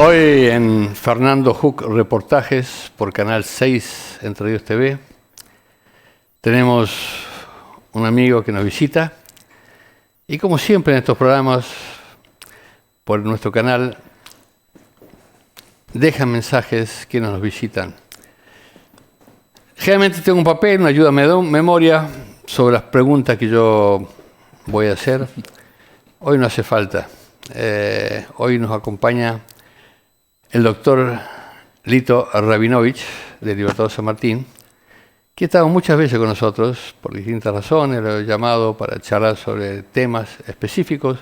Hoy en Fernando Hook Reportajes por Canal 6 Entre Ríos TV tenemos un amigo que nos visita y como siempre en estos programas por nuestro canal dejan mensajes quienes nos visitan. Generalmente tengo un papel, una ayuda de memoria sobre las preguntas que yo voy a hacer. Hoy no hace falta. Hoy nos acompaña el doctor Lito Rabinovich, de Libertador San Martín, que ha estado muchas veces con nosotros por distintas razones, lo he llamado para charlar sobre temas específicos,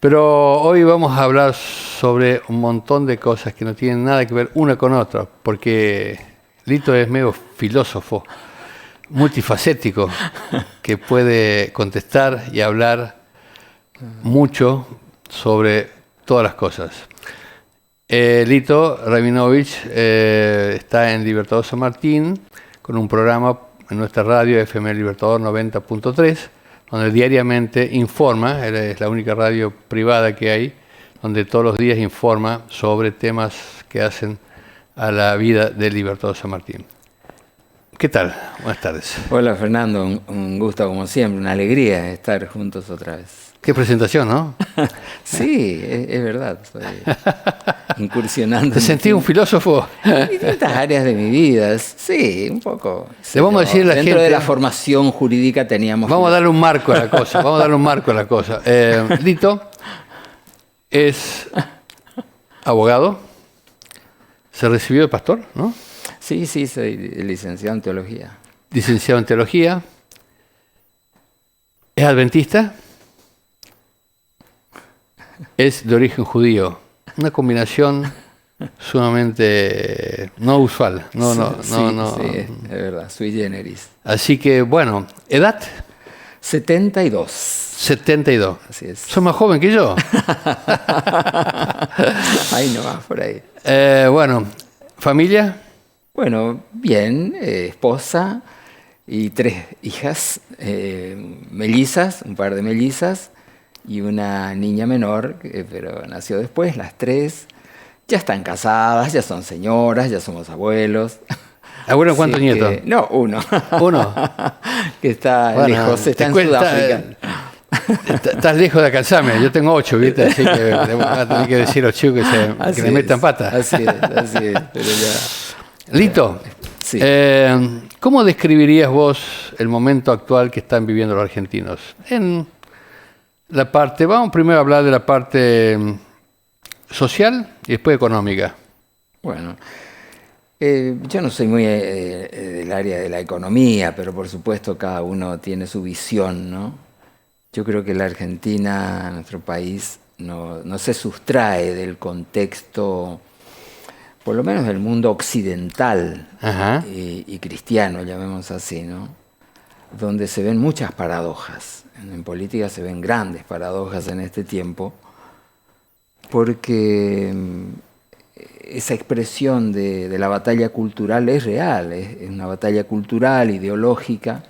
pero hoy vamos a hablar sobre un montón de cosas que no tienen nada que ver una con otra, porque Lito es medio filósofo, multifacético, que puede contestar y hablar mucho sobre todas las cosas. Lito Rabinovich está en Libertador San Martín con un programa en nuestra radio FM Libertador 90.3, donde diariamente informa, es la única radio privada que hay, donde todos los días informa sobre temas que hacen a la vida del Libertador San Martín. ¿Qué tal? Buenas tardes. Hola Fernando, un gusto como siempre, una alegría estar juntos otra vez. Qué presentación, ¿no? Sí, es verdad, estoy incursionando. ¿Te sentí un filósofo? En distintas áreas de mi vida, sí, un poco. Le vamos a decir a la dentro gente, de la formación jurídica teníamos... Vamos a darle un marco a la cosa, Lito es abogado, se recibió de pastor, ¿no? Sí, soy licenciado en teología. Licenciado en teología, es adventista, es de origen judío, una combinación sumamente no usual. Sí, es verdad, sui generis. Así que, bueno, ¿edad? 72. 72. Así es. ¿Sos más joven que yo? Ahí no vas por ahí. Bueno, ¿familia? Bueno, bien, esposa y 3 hijas, mellizas, un par de mellizas y una niña menor, pero nació después, las 3. Ya están casadas, ya son señoras, ya somos abuelos. ¿Abuelo cuántos nietos? No, uno. ¿Uno? Que está lejos, está en Sudáfrica. Estás lejos de alcanzarme, yo tengo 8, ¿viste? Así que le voy a tener que decir a los chicos que le metan pata. Así es, pero ya... Lito, sí. ¿Cómo describirías vos el momento actual que están viviendo los argentinos? En la parte, vamos primero a hablar de la parte social y después económica. Bueno, yo no soy muy del área de la economía, pero por supuesto cada uno tiene su visión, ¿no? Yo creo que la Argentina, nuestro país, no se sustrae del contexto, por lo menos del mundo occidental y cristiano, llamemos así, ¿no? Donde se ven muchas paradojas. En política se ven grandes paradojas en este tiempo, porque esa expresión de la batalla cultural es real, es una batalla cultural, ideológica,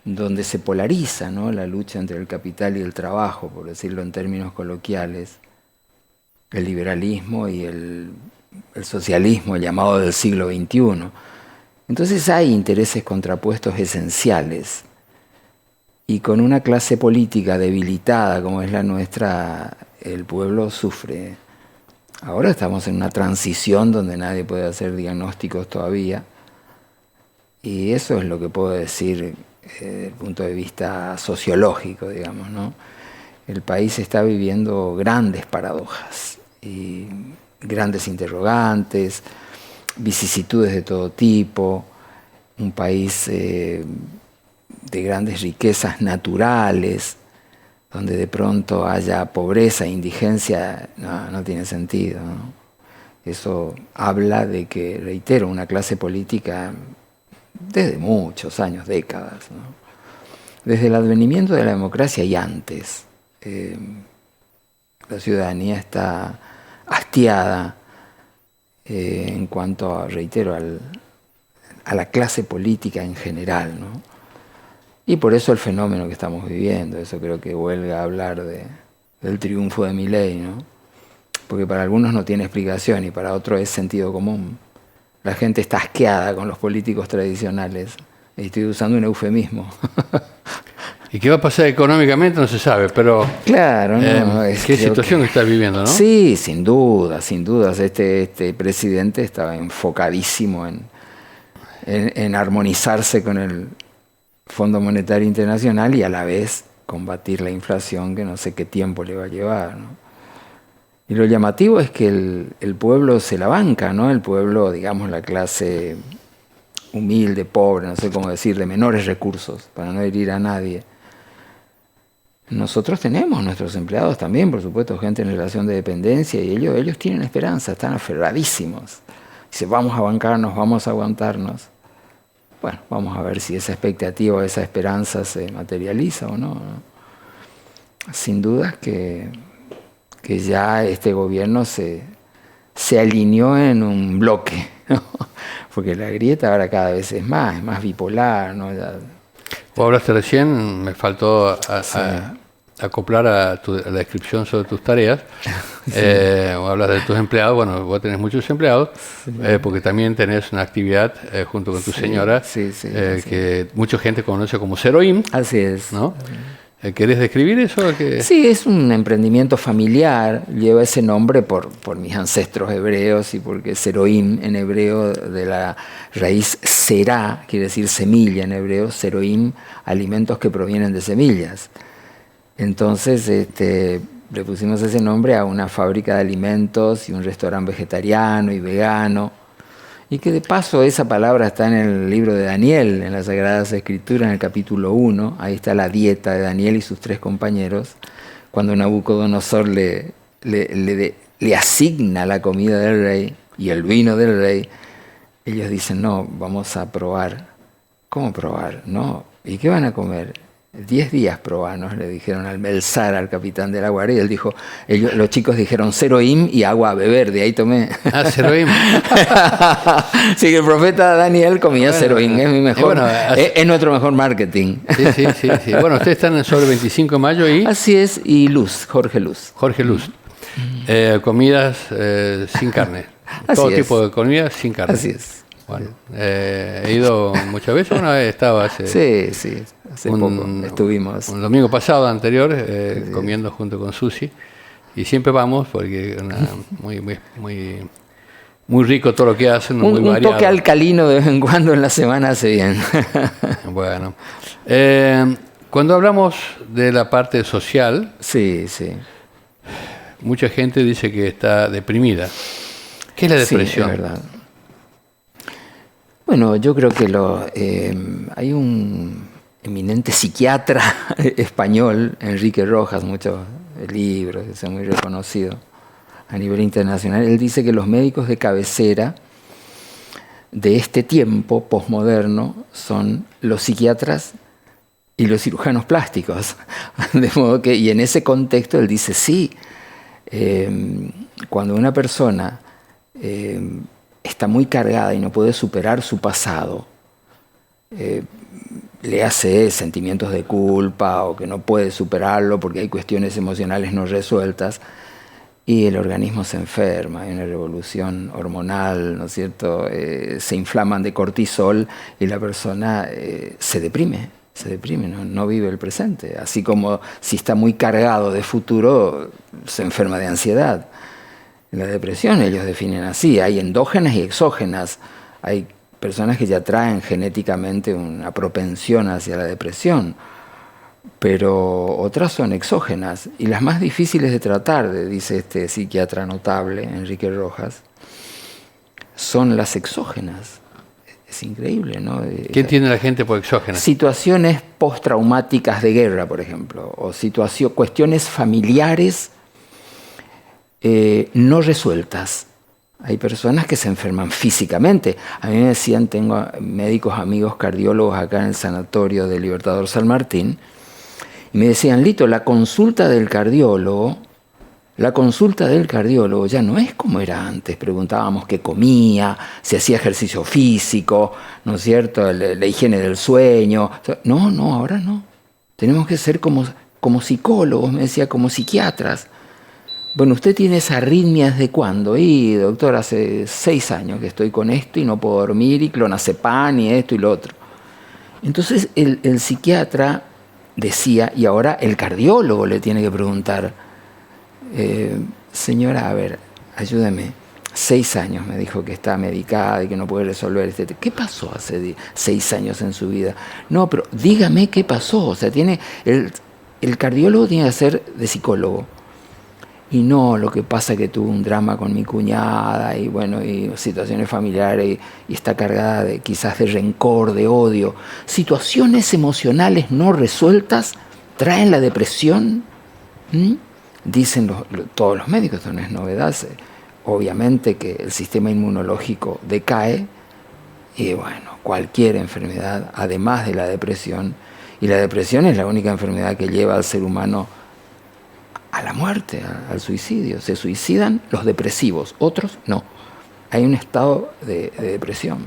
donde se polariza, ¿no?, la lucha entre el capital y el trabajo, por decirlo en términos coloquiales, el liberalismo y el socialismo llamado del siglo XXI. Entonces hay intereses contrapuestos esenciales, y con una clase política debilitada como es la nuestra, el pueblo sufre. Ahora estamos en una transición donde nadie puede hacer diagnósticos todavía, y eso es lo que puedo decir desde el punto de vista sociológico, digamos, ¿no? El país está viviendo grandes paradojas y grandes interrogantes, vicisitudes de todo tipo, un país de grandes riquezas naturales, donde de pronto haya pobreza e indigencia, no tiene sentido, ¿no? Eso habla de que, reitero, una clase política desde muchos años, décadas, ¿no? Desde el advenimiento de la democracia y antes, la ciudadanía está hastiada en cuanto a, reitero, a la clase política en general, ¿no? Y por eso el fenómeno que estamos viviendo, eso creo que huelga hablar del triunfo de Milei, ¿no? porque para algunos no tiene explicación y para otros es sentido común. La gente está asqueada con los políticos tradicionales. Estoy usando un eufemismo. ¿Y qué va a pasar económicamente? No se sabe, pero... Claro, no, ¿qué situación estás viviendo, no? Sí, sin duda, sin dudas. Este presidente estaba enfocadísimo en armonizarse con el Fondo Monetario Internacional y a la vez combatir la inflación, que no sé qué tiempo le va a llevar, ¿no? Y lo llamativo es que el pueblo se la banca, ¿no? El pueblo, digamos, la clase humilde, pobre, no sé cómo decir, de menores recursos, para no herir a nadie. Nosotros tenemos nuestros empleados también, por supuesto, gente en relación de dependencia, y ellos tienen esperanza, están aferradísimos. Dicen, vamos a bancarnos, vamos a aguantarnos. Bueno, vamos a ver si esa expectativa, esa esperanza se materializa o no, ¿no? Sin duda que ya este gobierno se alineó en un bloque, ¿no? Porque la grieta ahora cada vez es más bipolar, ¿no? Ya... Vos hablaste recién, me faltó acoplar a la descripción sobre tus tareas. Sí. Hablas de tus empleados, bueno, vos tenés muchos empleados, sí. Porque también tenés una actividad junto con tu señora, que mucha gente conoce como Seroim. Así es. ¿No? ¿Querés describir eso? Sí, es un emprendimiento familiar, lleva ese nombre por mis ancestros hebreos y porque Seroim en hebreo, de la raíz será, quiere decir semilla en hebreo, Seroim, alimentos que provienen de semillas. Entonces le pusimos ese nombre a una fábrica de alimentos y un restaurante vegetariano y vegano, y que de paso esa palabra está en el libro de Daniel, en las Sagradas Escrituras, en el capítulo 1, ahí está la dieta de Daniel y sus 3 compañeros, cuando Nabucodonosor le asigna la comida del rey y el vino del rey. Ellos dicen, no, vamos a probar. ¿Cómo probar? No. ¿Y qué van a comer? 10 días probanos, le dijeron al Melzar, al capitán de la guardia, y él dijo, los chicos dijeron Seroim y agua a beber, de ahí tomé. Ah, Seroim. Sí, que el profeta Daniel comía Seroim, es mi mejor, es nuestro mejor marketing. Sí. Bueno, ustedes están sobre 25 de mayo y... Así es, y Luz, Jorge Luz. Jorge Luz. Comidas sin carne. Todo tipo de comidas sin carne. Así es. Bueno, he ido muchas veces, una vez estaba hace... Sí, hace poco estuvimos. Un domingo pasado, anterior, comiendo junto con Susi, y siempre vamos porque muy rico todo lo que hacen, muy variado. Un toque alcalino de vez en cuando en la semana hace bien. Bueno, cuando hablamos de la parte social, sí. Mucha gente dice que está deprimida. ¿Qué es la depresión? Sí, es verdad. Bueno, yo creo que hay un eminente psiquiatra español, Enrique Rojas, muchos libros, es muy reconocido a nivel internacional. Él dice que los médicos de cabecera de este tiempo posmoderno son los psiquiatras y los cirujanos plásticos. De modo que, y en ese contexto él dice, sí, cuando una persona está muy cargada y no puede superar su pasado, le hace sentimientos de culpa o que no puede superarlo porque hay cuestiones emocionales no resueltas, y el organismo se enferma, hay una revolución hormonal, ¿no es cierto? Se inflaman de cortisol y la persona se deprime, no vive el presente. Así como si está muy cargado de futuro, se enferma de ansiedad. La depresión ellos definen así, hay endógenas y exógenas. Hay personas que ya traen genéticamente una propensión hacia la depresión, pero otras son exógenas y las más difíciles de tratar, dice este psiquiatra notable, Enrique Rojas, son las exógenas. Es increíble, ¿no? ¿Qué entiende la gente por exógenas? Situaciones postraumáticas de guerra, por ejemplo, o cuestiones familiares no resueltas. Hay personas que se enferman físicamente. A mí me decían, tengo médicos amigos cardiólogos acá en el sanatorio de Libertador San Martín, y me decían, Lito, la consulta del cardiólogo ya no es como era antes. Preguntábamos qué comía, si hacía ejercicio físico, ¿no es cierto? La higiene del sueño. No, ahora no. Tenemos que ser como psicólogos, me decía, como psiquiatras. Bueno, ¿usted tiene esa arritmia desde cuándo? Y doctor, hace 6 años que estoy con esto y no puedo dormir, y clonazepam y esto y lo otro. Entonces el psiquiatra decía, y ahora el cardiólogo le tiene que preguntar, señora, a ver, ayúdeme, 6 años me dijo que está medicada y que no puede resolver este tema. ¿Qué pasó hace 6 años en su vida? No, pero dígame qué pasó. O sea, el cardiólogo tiene que ser de psicólogo. Y no, lo que pasa es que tuve un drama con mi cuñada y bueno, y situaciones familiares y está cargada de quizás de rencor, de odio. Situaciones emocionales no resueltas traen la depresión. Dicen todos los médicos, esto no es novedad. Obviamente que el sistema inmunológico decae y bueno, cualquier enfermedad, además de la depresión, y la depresión es la única enfermedad que lleva al ser humano a la muerte, al suicidio. Se suicidan los depresivos, otros no. Hay un estado de depresión.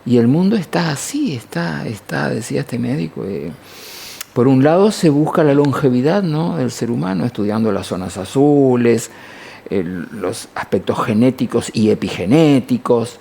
Y el mundo está así, está decía este médico. Por un lado se busca la longevidad, ¿no?, del ser humano, estudiando las zonas azules, los aspectos genéticos y epigenéticos,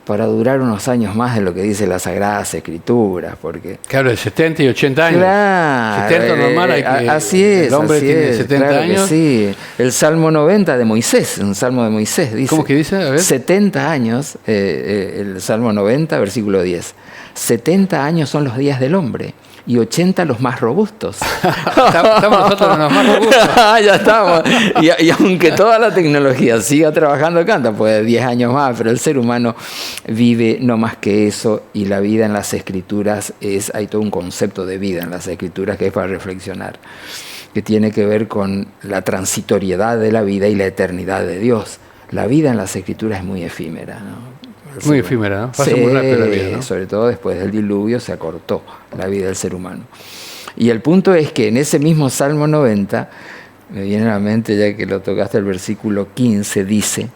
para durar unos años más de lo que dice las Sagradas Escrituras, porque... Claro, de 70 y 80 años. Claro, 70 normal, hay que, así es. el hombre así tiene es, 70 claro años. Sí, el Salmo 90 de Moisés, un Salmo de Moisés, dice... ¿Cómo que dice? A ver. 70 años, el Salmo 90, versículo 10. 70 años son los días del hombre y 80 los más robustos. Estamos nosotros los más robustos. Ya estamos. Y aunque toda la tecnología siga trabajando acá, pues 10 años más, pero el ser humano vive no más que eso, y la vida en las Escrituras hay todo un concepto de vida en las Escrituras que es para reflexionar, que tiene que ver con la transitoriedad de la vida y la eternidad de Dios. La vida en las Escrituras es muy efímera, ¿no? Muy efímera, ¿no? Pasa muy rápido la vida, ¿no? Sobre todo después del diluvio se acortó la vida del ser humano. Y el punto es que en ese mismo Salmo 90, me viene a la mente, ya que lo tocaste, el versículo 15, dice,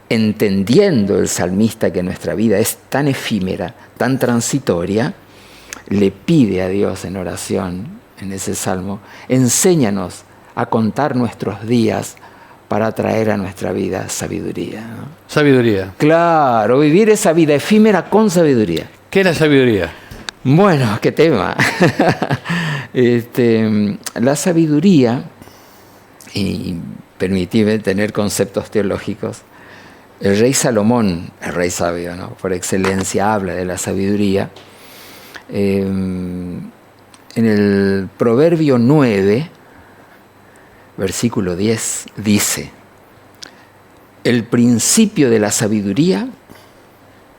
entendiendo el salmista que nuestra vida es tan efímera, tan transitoria, le pide a Dios en oración, en ese Salmo, enséñanos a contar nuestros días para traer a nuestra vida sabiduría, ¿no? Sabiduría. Claro, vivir esa vida efímera con sabiduría. ¿Qué es la sabiduría? Bueno, qué tema. La sabiduría, y permitime tener conceptos teológicos, el rey Salomón, el rey sabio, ¿no?, por excelencia, habla de la sabiduría. En el Proverbio 9, versículo 10, dice, el principio de la sabiduría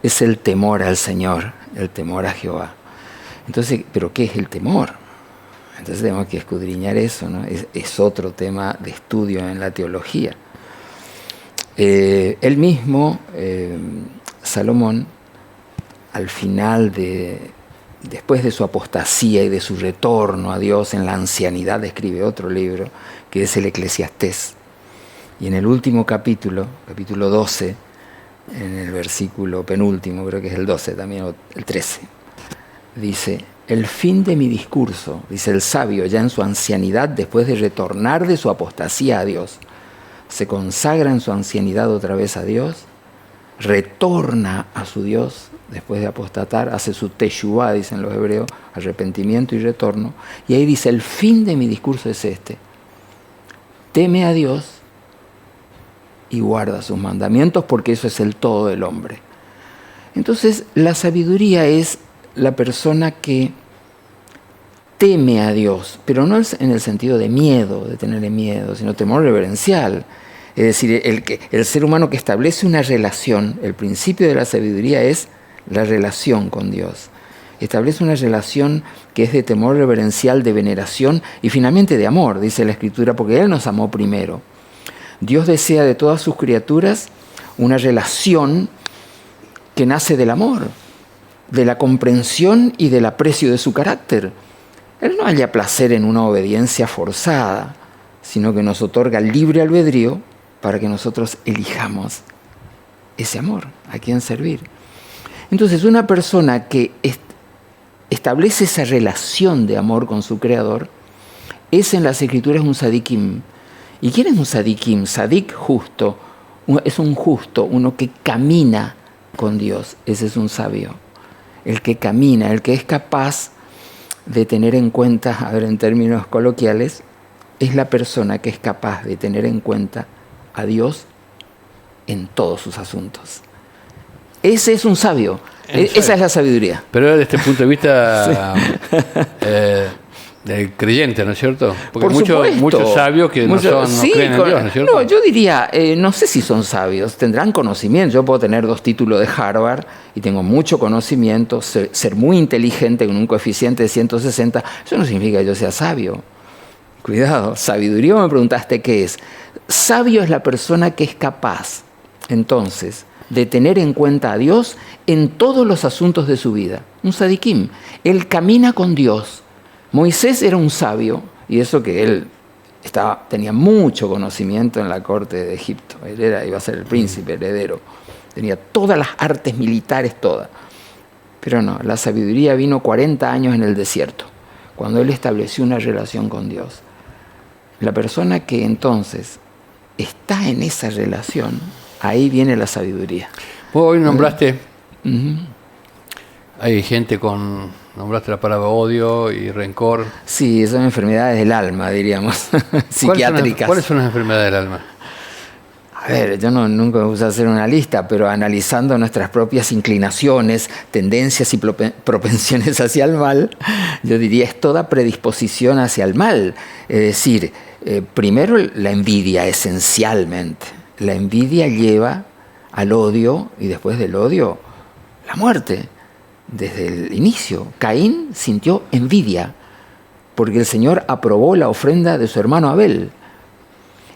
es el temor al Señor, el temor a Jehová. Entonces, ¿pero qué es el temor? Entonces tenemos que escudriñar eso, ¿no? Es otro tema de estudio en la teología. Él mismo, Salomón, al final después de su apostasía y de su retorno a Dios en la ancianidad, escribe otro libro, que es el Eclesiastés. Y en el último capítulo, capítulo 12, en el versículo penúltimo, creo que es el 12 también, o el 13, dice, el fin de mi discurso, dice el sabio, ya en su ancianidad, después de retornar de su apostasía a Dios, se consagra en su ancianidad otra vez a Dios, retorna a su Dios, después de apostatar, hace su teshuvá, dicen los hebreos, arrepentimiento y retorno, y ahí dice, el fin de mi discurso es este, teme a Dios y guarda sus mandamientos, porque eso es el todo del hombre. Entonces, la sabiduría es la persona que teme a Dios, pero no en el sentido de miedo, de tenerle miedo, sino temor reverencial. Es decir, el ser humano que establece una relación, el principio de la sabiduría es la relación con Dios. Establece una relación que es de temor reverencial, de veneración y finalmente de amor, dice la Escritura, porque Él nos amó primero. Dios desea de todas sus criaturas una relación que nace del amor, de la comprensión y del aprecio de su carácter. Él no halla placer en una obediencia forzada, sino que nos otorga libre albedrío para que nosotros elijamos ese amor, a quién servir. Entonces, una persona que establece esa relación de amor con su Creador es en las Escrituras un sadikim. ¿Y quién es un sadikim? Sadik, justo. Es un justo, uno que camina con Dios. Ese es un sabio. El que camina, el que es capaz de tener en cuenta, a ver, en términos coloquiales, es la persona que es capaz de tener en cuenta a Dios en todos sus asuntos. Ese es un sabio. Esa es la sabiduría. Pero desde este punto de vista del creyente, ¿no es cierto? Porque muchos sabios que no creen en Dios, ¿no es cierto? No, yo diría, no sé si son sabios, tendrán conocimiento. Yo puedo tener 2 títulos de Harvard y tengo mucho conocimiento, ser muy inteligente con un coeficiente de 160, eso no significa que yo sea sabio. Cuidado, sabiduría, me preguntaste qué es. Sabio es la persona que es capaz, entonces, de tener en cuenta a Dios en todos los asuntos de su vida. Un sadikim. Él camina con Dios. Moisés era un sabio, y eso que él tenía mucho conocimiento en la corte de Egipto. Él iba a ser el príncipe heredero. Tenía todas las artes militares, todas. Pero no, la sabiduría vino 40 años en el desierto, cuando él estableció una relación con Dios. La persona que entonces está en esa relación, ahí viene la sabiduría. Vos hoy nombraste, hay gente nombraste la palabra odio y rencor. Sí, son enfermedades del alma, diríamos, psiquiátricas. ¿Cuáles son las enfermedades del alma? A ver, yo nunca me gusta hacer una lista, pero analizando nuestras propias inclinaciones, tendencias y propensiones hacia el mal, yo diría es toda predisposición hacia el mal. Es decir, primero la envidia, esencialmente. La envidia lleva al odio y después del odio la muerte. Desde el inicio, Caín sintió envidia porque el Señor aprobó la ofrenda de su hermano Abel.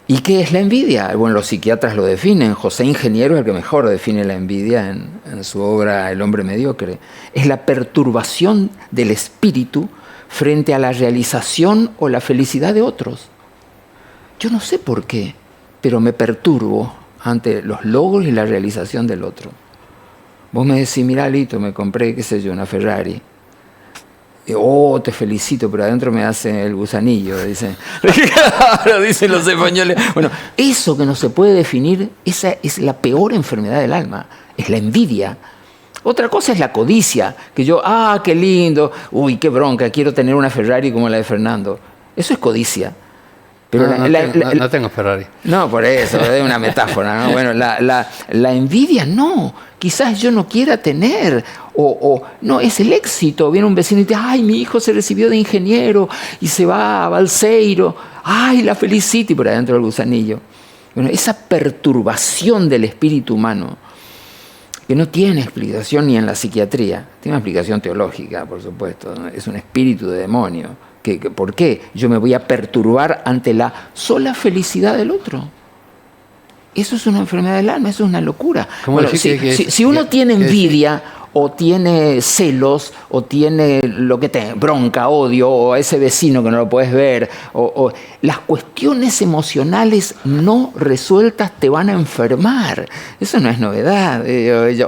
¿Y qué es la envidia? Bueno, los psiquiatras lo definen. José Ingeniero es el que mejor define la envidia en su obra El hombre mediocre. Es la perturbación del espíritu frente a la realización o la felicidad de otros. Yo no sé por qué, pero me perturbo ante los logros y la realización del otro. Vos me decís, mirá, Lito, me compré, qué sé yo, una Ferrari. Oh, te felicito, pero adentro me hace el gusanillo, dicen. Claro, dicen los españoles. Bueno, eso que no se puede definir, esa es la peor enfermedad del alma, es la envidia. Otra cosa es la codicia, que yo, qué lindo, uy, qué bronca, quiero tener una Ferrari como la de Fernando. Eso es codicia. Pero no tengo Ferrari. No, por eso, es una metáfora, ¿no? Bueno, la envidia no, quizás yo no quiera tener, o no, es el éxito. Viene un vecino y dice, ay, mi hijo se recibió de ingeniero y se va a Balseiro, ay, la felicito, y por adentro el gusanillo. Bueno, esa perturbación del espíritu humano, que no tiene explicación ni en la psiquiatría, tiene una explicación teológica, por supuesto, ¿no? Es un espíritu de demonio. ¿Por qué? Yo me voy a perturbar ante la sola felicidad del otro. Eso es una enfermedad del alma, eso es una locura. Bueno, si uno tiene envidia o tiene celos o tiene lo que te bronca, odio, o a ese vecino que no lo puedes ver, o las cuestiones emocionales no resueltas te van a enfermar. Eso no es novedad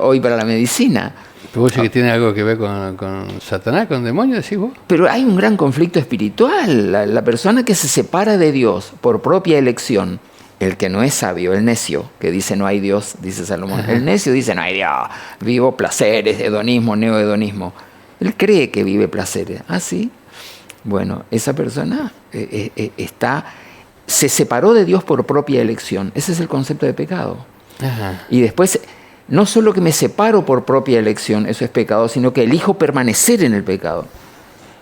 hoy para la medicina. ¿Pero vos decís que tiene algo que ver con Satanás, con demonios, decís vos? Pero hay un gran conflicto espiritual. La persona que se separa de Dios por propia elección, el que no es sabio, el necio, que dice no hay Dios, dice Salomón. El necio dice no hay Dios, vivo placeres, hedonismo, neohedonismo. Él cree que vive placeres. ¿Ah, sí? Bueno, esa persona se separó de Dios por propia elección. Ese es el concepto de pecado. Ajá. Y después, no solo que me separo por propia elección, eso es pecado, sino que elijo permanecer en el pecado.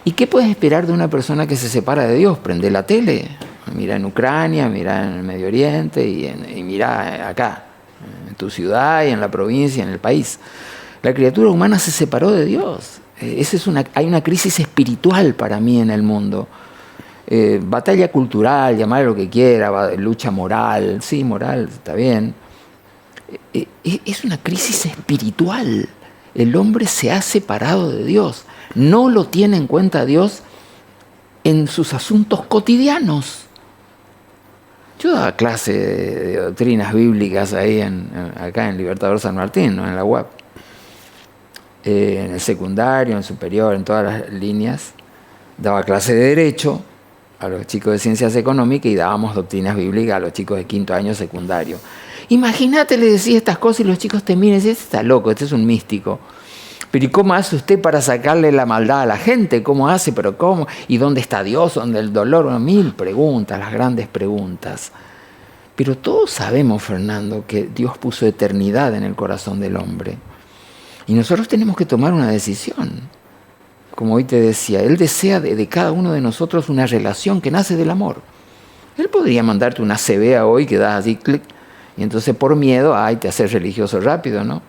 ¿Y qué puedes esperar de una persona que se separa de Dios? Prende la tele, mira en Ucrania, mira en el Medio Oriente y mira acá, en tu ciudad y en la provincia, en el país. La criatura humana se separó de Dios. Hay una crisis espiritual para mí en el mundo. Batalla cultural, llamar lo que quiera, lucha moral, sí, moral, está bien. Es una crisis espiritual. El hombre se ha separado de Dios. No lo tiene en cuenta Dios en sus asuntos cotidianos. Yo daba clase de doctrinas bíblicas ahí acá en Libertador San Martín, ¿no? En la UAP. En el secundario, en el superior, en todas las líneas. Daba clase de Derecho a los chicos de ciencias económicas y dábamos doctrinas bíblicas a los chicos de quinto año secundario. Imagínate, le decía estas cosas y los chicos te miran y dicen, este está loco, este es un místico. Pero ¿y cómo hace usted para sacarle la maldad a la gente? ¿Cómo hace? ¿Pero cómo? ¿Y dónde está Dios? ¿Dónde el dolor? Bueno, 1000 preguntas, las grandes preguntas. Pero todos sabemos, Fernando, que Dios puso eternidad en el corazón del hombre. Y nosotros tenemos que tomar una decisión. Como hoy te decía, Él desea de cada uno de nosotros una relación que nace del amor. Él podría mandarte una CBA hoy que das así, clic, y entonces por miedo, te haces religioso rápido, ¿no?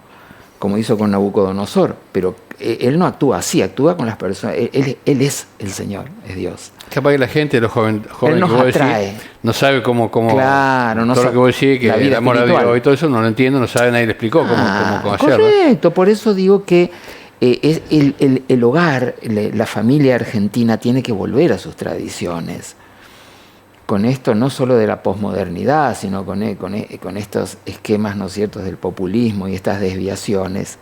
Como hizo con Nabucodonosor. Pero Él no actúa así, actúa con las personas. Él es el Señor, es Dios. Capaz que la gente, los jóvenes Él nos que vos atrae. decís, no sabe cómo claro, no todo sabe, lo que vos decís, que el amor espiritual. a Dios y todo eso, no lo entiendo, no sabe, nadie le explicó cómo hacerlo. Correcto, por eso digo que el hogar, la familia argentina tiene que volver a sus tradiciones. Con esto no solo de la posmodernidad, sino con estos esquemas, ¿no es cierto?, del populismo y estas desviaciones.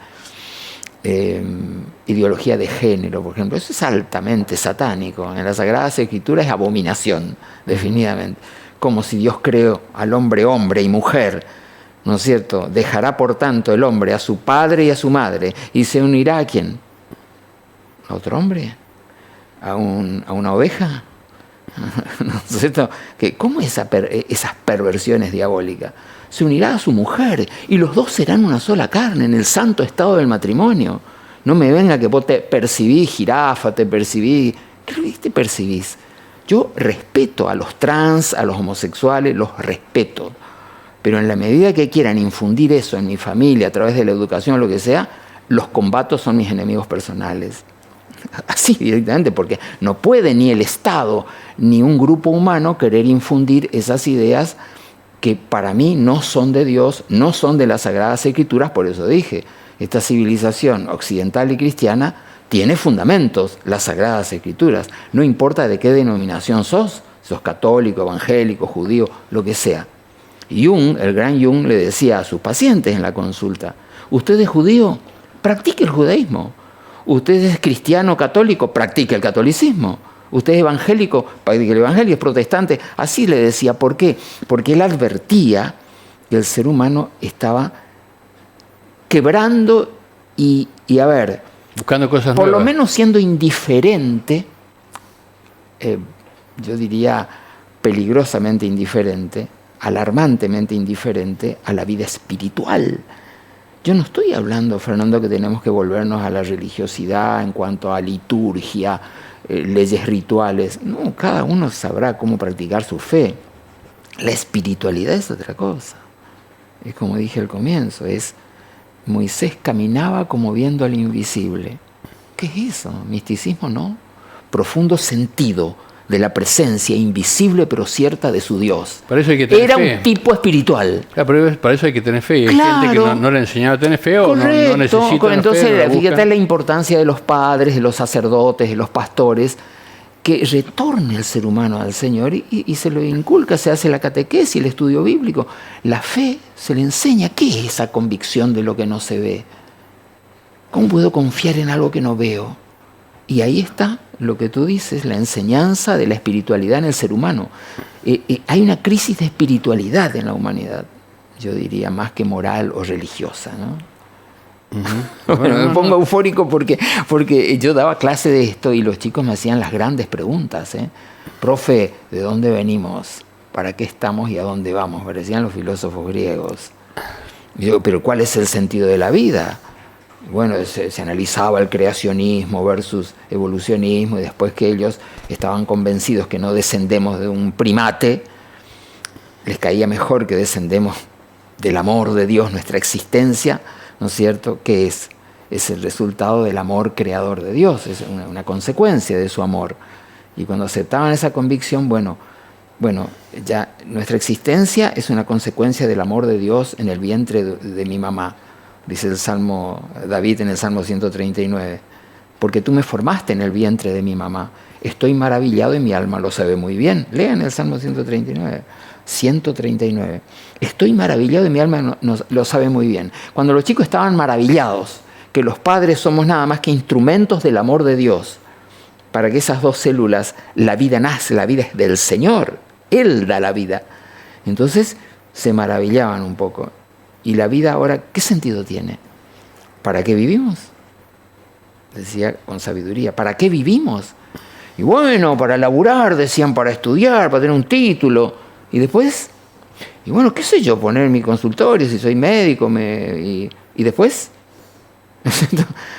Ideología de género, por ejemplo, eso es altamente satánico. En las Sagradas Escrituras es abominación, definitivamente. Como si Dios creó al hombre, hombre y mujer, ¿no es cierto? Dejará por tanto el hombre a su padre y a su madre y se unirá ¿a quién? ¿A otro hombre? ¿A una oveja? ¿No es cierto? ¿Cómo esas perversiones diabólicas? Se unirá a su mujer y los dos serán una sola carne en el santo estado del matrimonio. No me venga que vos te percibís jirafa, te percibís... ¿Qué te percibís? Yo respeto a los trans, a los homosexuales, los respeto. Pero en la medida que quieran infundir eso en mi familia a través de la educación o lo que sea, los combatos son mis enemigos personales. Así directamente, porque no puede ni el Estado ni un grupo humano querer infundir esas ideas que para mí no son de Dios, no son de las Sagradas Escrituras. Por eso dije, esta civilización occidental y cristiana tiene fundamentos, las Sagradas Escrituras. No importa de qué denominación sos católico, evangélico, judío, lo que sea. Jung, el gran Jung, le decía a sus pacientes en la consulta, ¿usted es judío? Practique el judaísmo. ¿Usted es cristiano católico? Practique el catolicismo. ¿Usted es evangélico? Practique el evangelio. ¿Es protestante? Así le decía. ¿Por qué? Porque él advertía que el ser humano estaba quebrando y buscando cosas por nuevas. lo menos siendo indiferente, yo diría peligrosamente indiferente, alarmantemente indiferente a la vida espiritual. Yo no estoy hablando, Fernando, que tenemos que volvernos a la religiosidad en cuanto a liturgia, leyes rituales. No, cada uno sabrá cómo practicar su fe. La espiritualidad es otra cosa. Es como dije al comienzo, Moisés caminaba como viendo al invisible. ¿Qué es eso? Misticismo, ¿no? Profundo sentido de la presencia invisible pero cierta de su Dios. Para eso hay que tener Era fe. un tipo espiritual. Claro, pero para eso hay que tener fe. Y hay gente que no le enseñaba a tener fe o Correcto. no necesita Entonces, fe, no la fíjate buscan. la importancia de los padres, de los sacerdotes, de los pastores, que retorne el ser humano al Señor y se lo inculca, se hace la catequesis, el estudio bíblico. La fe se le enseña. ¿Qué es esa convicción de lo que no se ve? ¿Cómo puedo confiar en algo que no veo? Y ahí está lo que tú dices, la enseñanza de la espiritualidad en el ser humano. Hay una crisis de espiritualidad en la humanidad, yo diría, más que moral o religiosa, ¿no? Uh-huh. Bueno, me pongo eufórico porque yo daba clase de esto y los chicos me hacían las grandes preguntas. Profe, ¿de dónde venimos? ¿Para qué estamos y a dónde vamos? Parecían los filósofos griegos. Y yo, ¿pero cuál es el sentido de la vida? Bueno, se analizaba el creacionismo versus evolucionismo y después que ellos estaban convencidos que no descendemos de un primate, les caía mejor que descendemos del amor de Dios, nuestra existencia, ¿no es cierto? Que es el resultado del amor creador de Dios, es una consecuencia de su amor. Y cuando aceptaban esa convicción, bueno, ya nuestra existencia es una consecuencia del amor de Dios en el vientre de mi mamá. Dice el Salmo, David en el Salmo 139, porque tú me formaste en el vientre de mi mamá. Estoy maravillado y mi alma lo sabe muy bien. Lean el Salmo 139. Estoy maravillado y mi alma lo sabe muy bien. Cuando los chicos estaban maravillados, que los padres somos nada más que instrumentos del amor de Dios para que esas dos células, la vida nace, la vida es del Señor, Él da la vida. Entonces se maravillaban un poco. ¿Y la vida ahora qué sentido tiene? ¿Para qué vivimos? Decía con sabiduría, ¿para qué vivimos? Y bueno, para laburar, decían, para estudiar, para tener un título. Y después, y bueno, qué sé yo, poner mi consultorio, si soy médico, y después,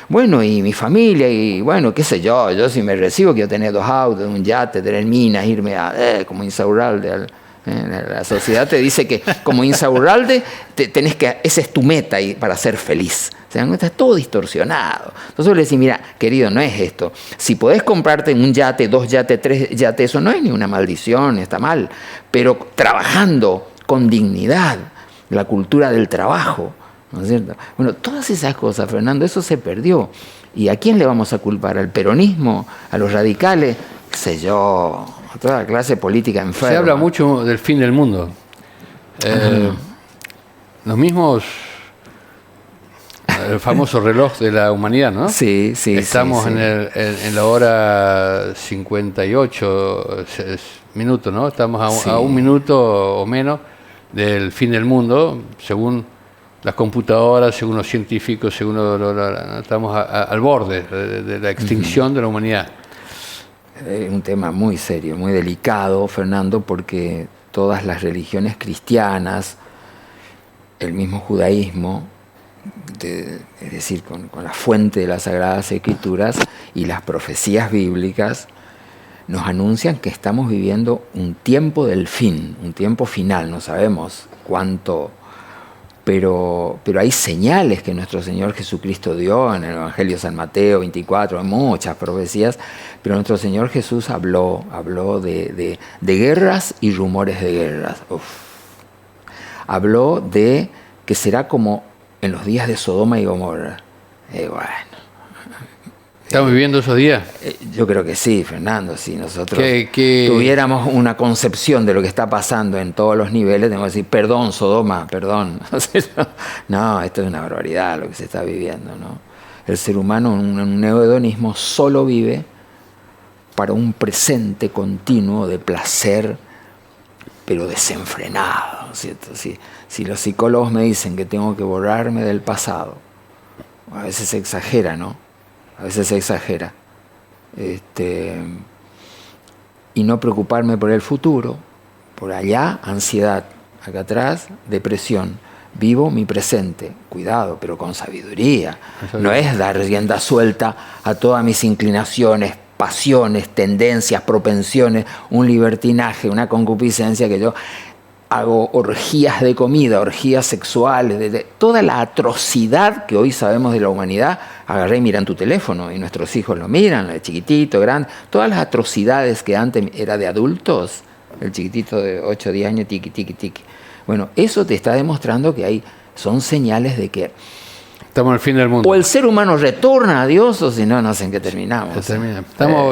bueno, y mi familia, y bueno, qué sé yo si me recibo, quiero tener 2 autos, un yate, tener minas, irme a, como Insaurralde, la sociedad te dice que como Insaurralde tenés que, esa es tu meta para ser feliz. ¿Se dan cuenta? Está todo distorsionado. Entonces le decís, mira, querido, no es esto. Si podés comprarte un yate, 2 yates, 3 yates, eso no es ni una maldición, está mal. Pero trabajando con dignidad, la cultura del trabajo, ¿no es cierto? Bueno, todas esas cosas, Fernando, eso se perdió. ¿Y a quién le vamos a culpar? ¿Al peronismo? ¿A los radicales? ¿Qué sé yo? A toda la clase política enferma. Se habla mucho del fin del mundo. Los mismos, el famoso reloj de la humanidad, ¿no? Sí. Estamos sí. En la hora 58 minutos, ¿no? Estamos a un minuto o menos del fin del mundo, según las computadoras, según los científicos, según estamos al borde de la extinción de la humanidad. Es un tema muy serio, muy delicado, Fernando, porque todas las cristianas, el mismo judaísmo, es decir, con la fuente de las Sagradas Escrituras y las profecías bíblicas, nos anuncian que estamos viviendo un tiempo del fin, un tiempo final, no sabemos cuánto, pero hay señales que nuestro Señor Jesucristo dio en el Evangelio de San Mateo 24, en muchas profecías, pero nuestro Señor Jesús habló de guerras y rumores de guerras. Habló de que será como en los días de Sodoma y Gomorra. ¿Estamos viviendo esos días? Yo creo que sí, Fernando. Si nosotros tuviéramos una concepción de lo que está pasando en todos los niveles, tenemos que decir, perdón, Sodoma, perdón. No, esto es una barbaridad lo que se está viviendo, ¿no? El ser humano en un neohedonismo solo vive para un presente continuo de placer, pero desenfrenado, ¿cierto? Si los psicólogos me dicen que tengo que borrarme del pasado, a veces se exagera, ¿no? A veces se exagera. Y no preocuparme por el futuro, por allá, ansiedad, acá atrás, depresión. Vivo mi presente, cuidado, pero con sabiduría. No es dar rienda suelta a todas mis inclinaciones, pasiones, tendencias, propensiones, un libertinaje, una concupiscencia que yo hago orgías de comida, orgías sexuales, de toda la atrocidad que hoy sabemos de la humanidad. Agarré y miran tu teléfono y nuestros hijos lo miran, el chiquitito, grande, todas las atrocidades que antes era de adultos, el chiquitito de 8 o 10 años, tiqui, tiqui, tiqui. Bueno, eso te está demostrando que son señales de que estamos en el fin del mundo. O el ser humano retorna a Dios, o si no, no sé en qué terminamos.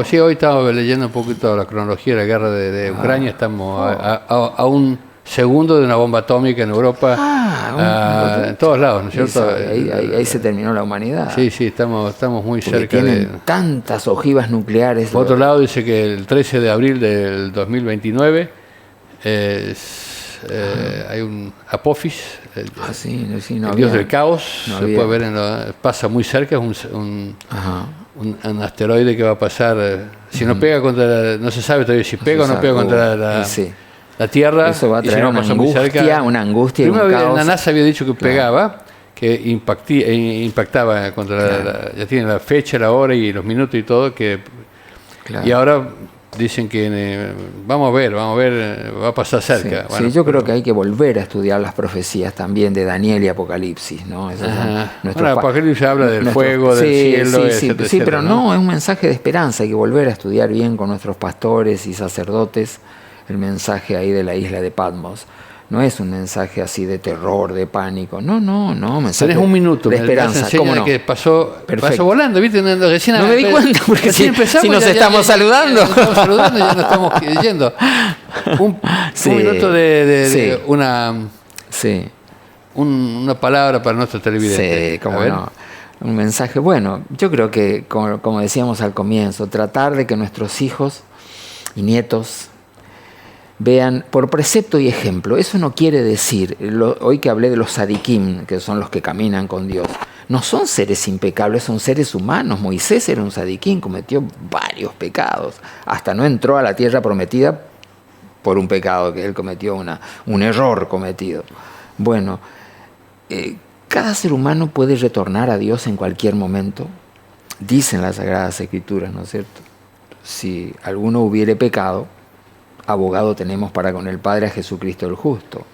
Sí, hoy estamos leyendo un poquito la cronología de la guerra de Ucrania. Estamos a un segundo de una bomba atómica en Europa, en todos lados, ¿no es cierto? Ahí se terminó la humanidad. Sí, estamos muy porque cerca tienen tantas ojivas nucleares. Por otro lado, dice que el 13 de abril del 2029 hay un Apophis, el dios del caos, se puede ver, pasa muy cerca, es un asteroide que va a pasar, si no pega contra, no se sabe todavía si pega o no pega contra la Tierra. Eso va a traer una angustia y un caos. La NASA había dicho que pegaba, que impactaba contra ya tienen la fecha, la hora y los minutos y todo, y ahora dicen que vamos a ver, va a pasar cerca. Sí, bueno, yo creo que hay que volver a estudiar las profecías también de Daniel y Apocalipsis, ¿no? Apocalipsis habla del fuego, del cielo, etcétera, sí, pero no, es un mensaje de esperanza. Hay que volver a estudiar bien con nuestros pastores y sacerdotes el mensaje ahí de la isla de Patmos. No es un mensaje así de terror, de pánico. No, mensaje tenés un minuto de esperanza. ¿Cómo no? Que pasó volando, ¿viste? No me di cuenta, porque si nos estamos saludando. Nos estamos saludando y ya nos estamos yendo. Un minuto de una palabra para nuestros televidentes. Sí, cómo no. Un mensaje bueno. Yo creo que, como decíamos al comienzo, tratar de que nuestros hijos y nietos vean por precepto y ejemplo. Eso no quiere decir, hoy que hablé de los sadiquim, que son los que caminan con Dios, no son seres impecables, son seres humanos. Moisés era un sadiquín, cometió varios pecados, hasta no entró a la tierra prometida por un pecado que él cometió, un error cometido. Bueno, cada ser humano puede retornar a Dios en cualquier momento, dicen las Sagradas Escrituras, ¿no es cierto? Si alguno hubiere pecado, abogado tenemos para con el Padre a Jesucristo el justo.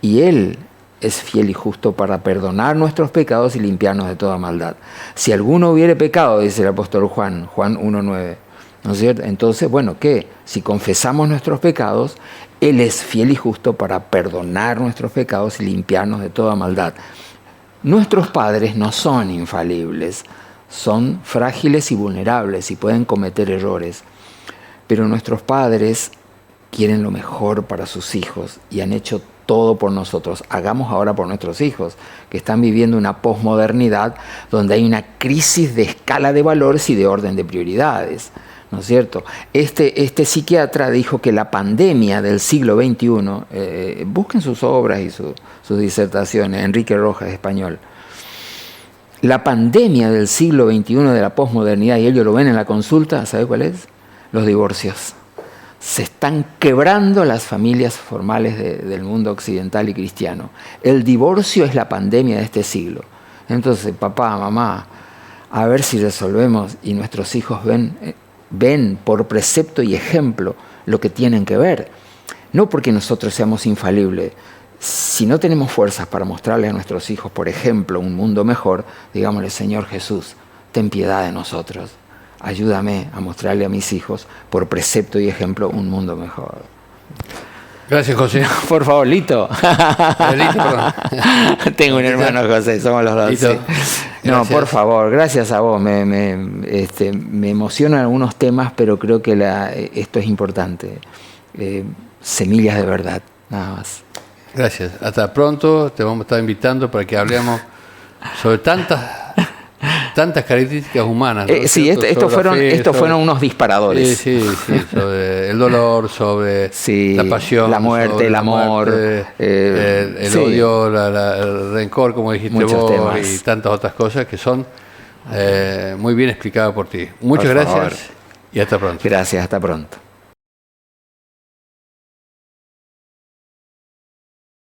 Y Él es fiel y justo para perdonar nuestros pecados y limpiarnos de toda maldad. Si alguno hubiere pecado, dice el apóstol Juan 1:9, ¿no es cierto? Entonces, bueno, ¿qué? Si confesamos nuestros pecados, Él es fiel y justo para perdonar nuestros pecados y limpiarnos de toda maldad. Nuestros padres no son infalibles, son frágiles y vulnerables y pueden cometer errores. Pero nuestros padres quieren lo mejor para sus hijos y han hecho todo por nosotros. Hagamos ahora por nuestros hijos, que están viviendo una posmodernidad donde hay una crisis de escala de valores y de orden de prioridades, ¿no es cierto? Este psiquiatra dijo que la pandemia del siglo XXI, busquen sus obras y sus disertaciones, Enrique Rojas, español, la pandemia del siglo XXI de la posmodernidad, y ellos lo ven en la consulta, ¿sabe cuál es? Los divorcios. Se están quebrando las familias formales del mundo occidental y cristiano. El divorcio es la pandemia de este siglo. Entonces, papá, mamá, a ver si resolvemos y nuestros hijos ven por precepto y ejemplo lo que tienen que ver. No porque nosotros seamos infalibles. Si no tenemos fuerzas para mostrarle a nuestros hijos, por ejemplo, un mundo mejor, digámosle, Señor Jesús, ten piedad de nosotros. Ayúdame a mostrarle a mis hijos, por precepto y ejemplo, un mundo mejor. Gracias, José. Por favor, Lito. Lito, perdón. Tengo un hermano José, somos los dos. Lito. Sí. No, por favor, gracias a vos. Me emocionan algunos temas, pero creo que esto es importante. Semillas de verdad, nada más. Gracias. Hasta pronto. Te vamos a estar invitando para que hablemos sobre tantas características humanas, ¿no? Sí, estos fueron unos disparadores. Sí, sobre el dolor, sobre la pasión, la muerte, el amor, el odio, el rencor, como dijiste vos, temas. Y tantas otras cosas que son muy bien explicadas por ti. Muchas gracias y hasta pronto. Gracias, hasta pronto.